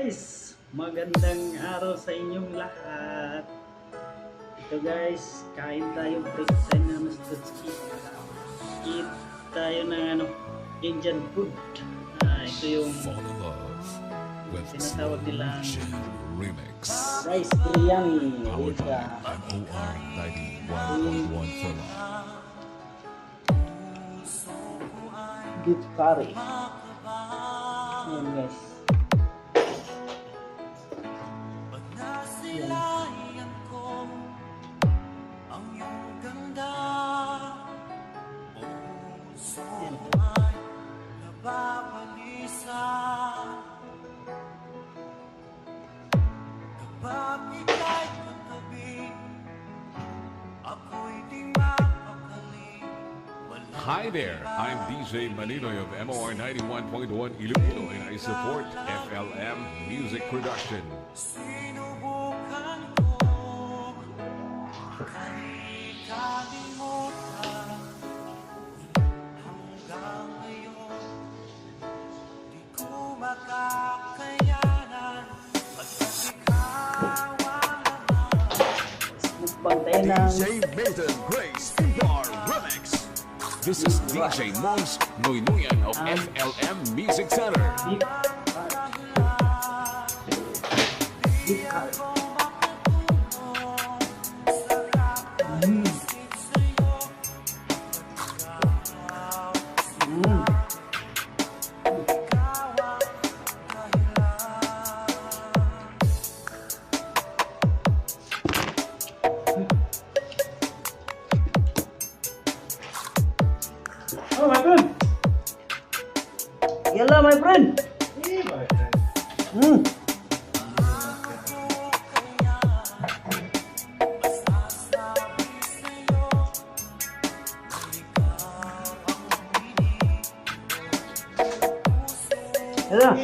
guys! Magandang araw sa inyong lahat. Ito guys, kain tayo break time na mas tutski. Eat tayo ng Indian food. Ito yung tinatawag nilang remix. rice biryani with MOR 91.1 Furlong. beef curry. Ayan guys. Hi there, I'm DJ Maninoy of MOR 91.1 Iloilo and I support FLM Music Production. Sinubukan ko kahit kalimutan hanggang ngayon di ko makakayanan pagkat ikaw ang naman. Pantay ng DJ Maiden Grace Bar Remix. This is DJ Mons Noynoyan of FLM Music Center. beef curry. Oh my friend! Yalla my friend! Yalla!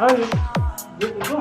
Ay, dito ko.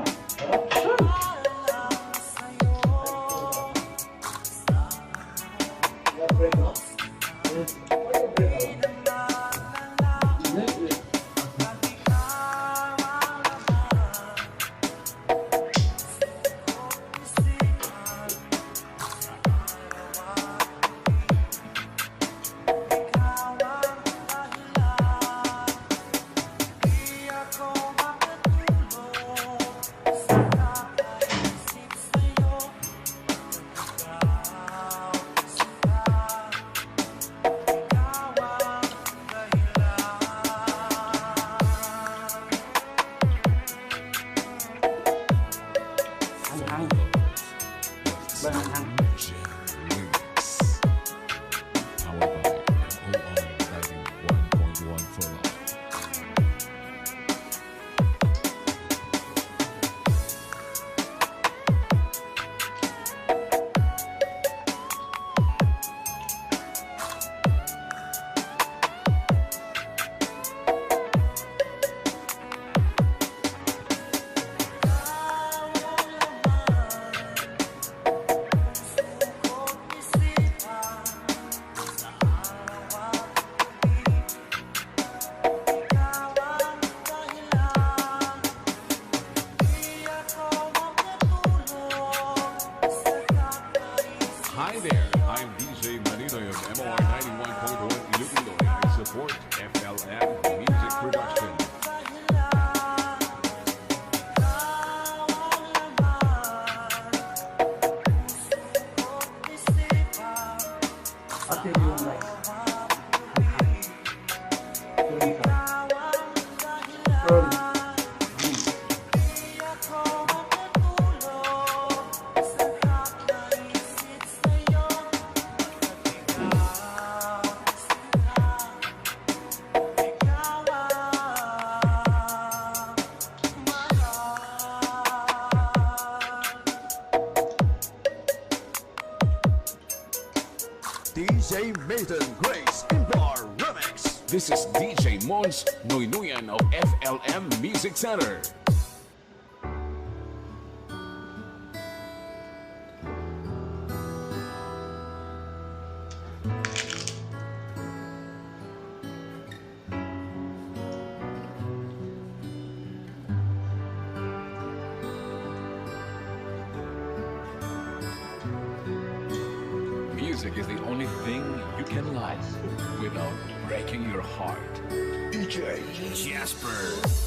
Hi there, I'm DJ Maninoy of MOR 91.1 Iloilo and I support FLM Music Production. Ate yung rice. DJ Maiden Grace Bar Remix. This is DJ Mons Noynoyan of FLM Music Center. Music is the only thing you can love without breaking your heart. DJ Jasper.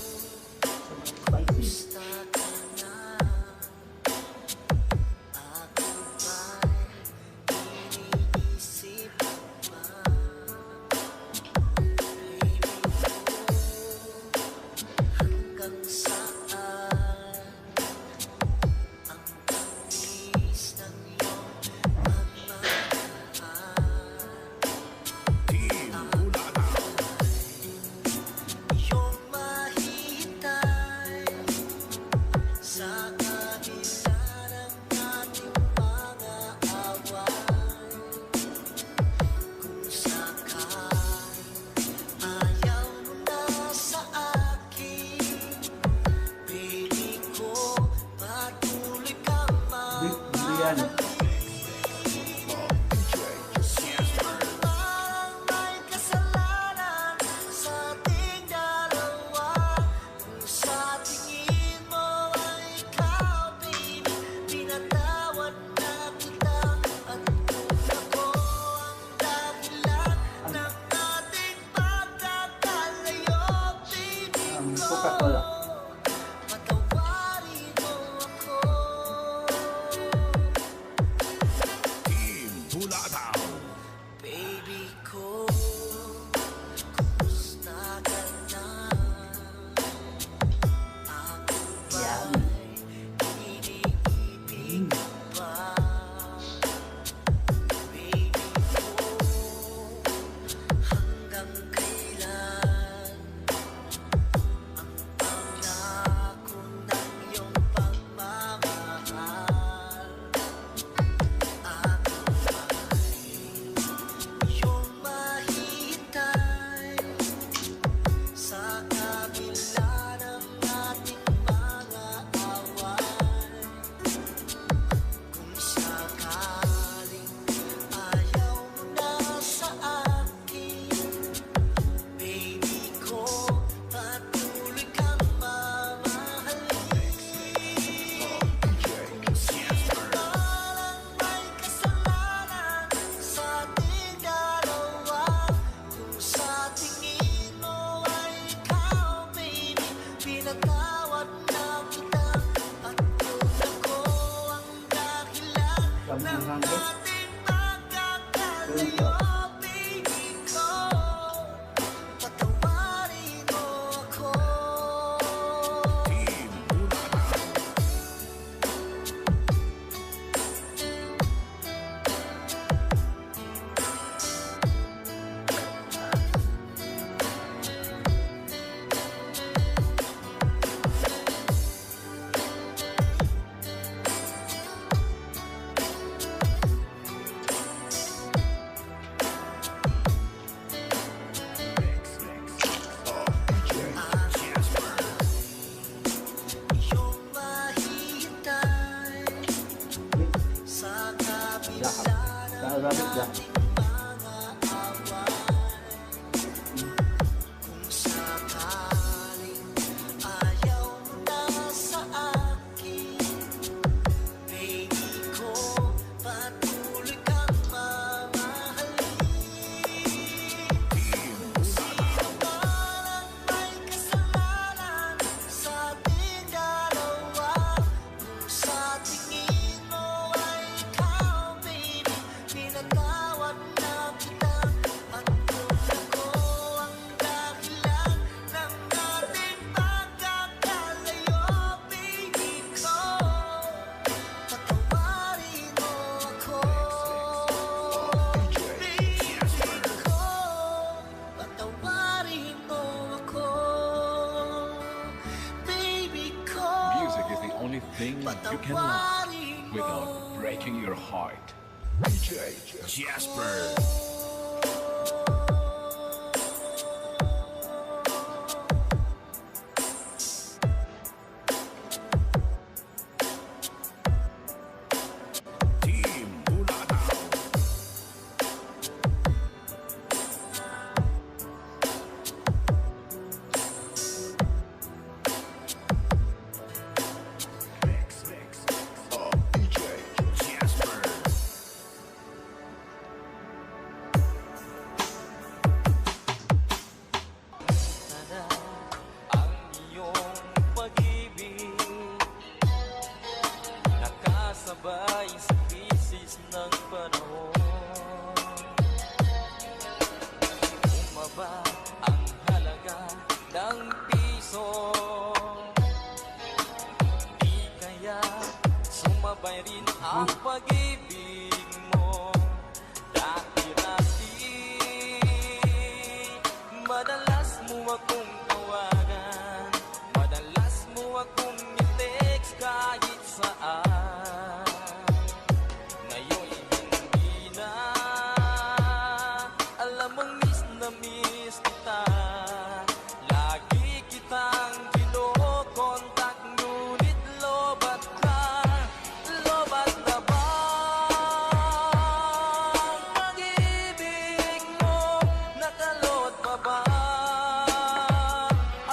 Thing you can love without breaking your heart. DJ Jasper. ba'y sa krisis ng panahon? Bumaba ang halaga ng piso. Di kaya sumabay rin ang pag-ibig mo. Dati-dati madalas mo akong tawagan, madalas mo akong i-text kahit saan. Ngayon hindi na, alam mong miss na miss kita. Lagi kitang kinokontak, ngunit lobat ka, lobat na ba ang pag-ibig mo? Nakalot pa ba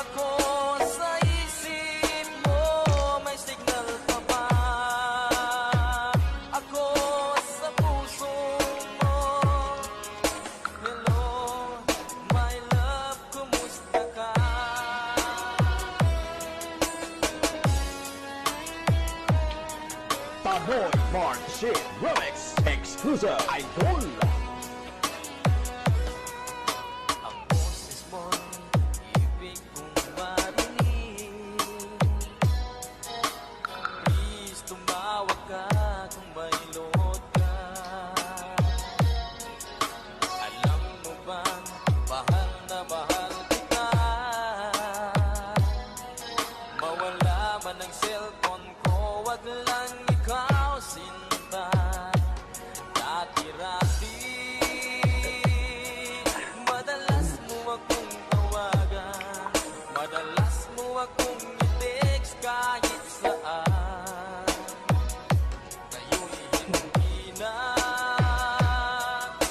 ako sa isip mo? May signal pa ba ako sa puso mo? Hello, my love, kumusta ka? Tanoy Mark Shit Remix Exclusive Idol. Ang boses mo'y ibig kong marinig. Please, tumawag ka kung may load ka. Alam mo bang mahal na mahal kita? Mawala man ang cellphone ko, wag lang ikaw sinta. Dati-rati madalas mo akong tawagan, madalas mo akong i-text kahit saan. Ngayon hindi na,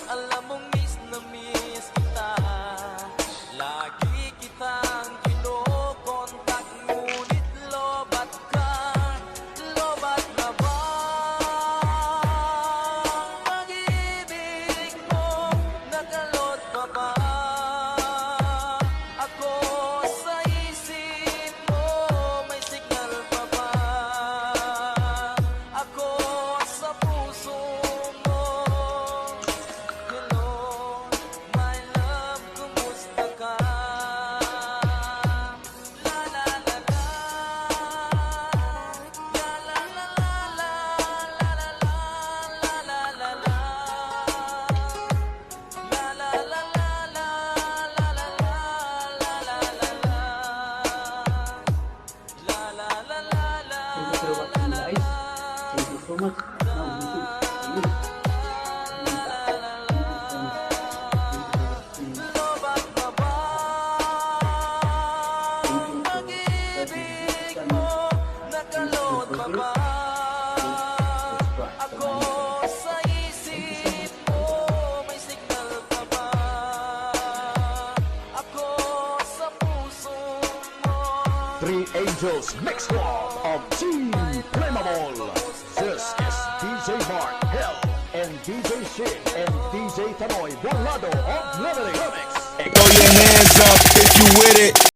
alam mong miss na miss kita. Lagi kitang kinokontak, ngunit lobat ka, lobat na ba ang pag-ibig mo? Nakalot pa ba ako sa isip mo? May signal pa ba ako sa puso mo? Hello, my love, kumusta ka? La la la la, la la la la, la la la, la la la la, la la la la, la la la, la la la la, la la la la, la la la la. Thank you so much. Lobat pa ba ang pag-ibig mo? Nakalot pa ba ako sa isip mo? May signal pa ba ako sa puso mo? Three Angels Mix Club of Team Flammable. This is DJ Mark Hill and DJ Shit and DJ Tanoy Volado of Limited Remix. Throw your hands up if you with it.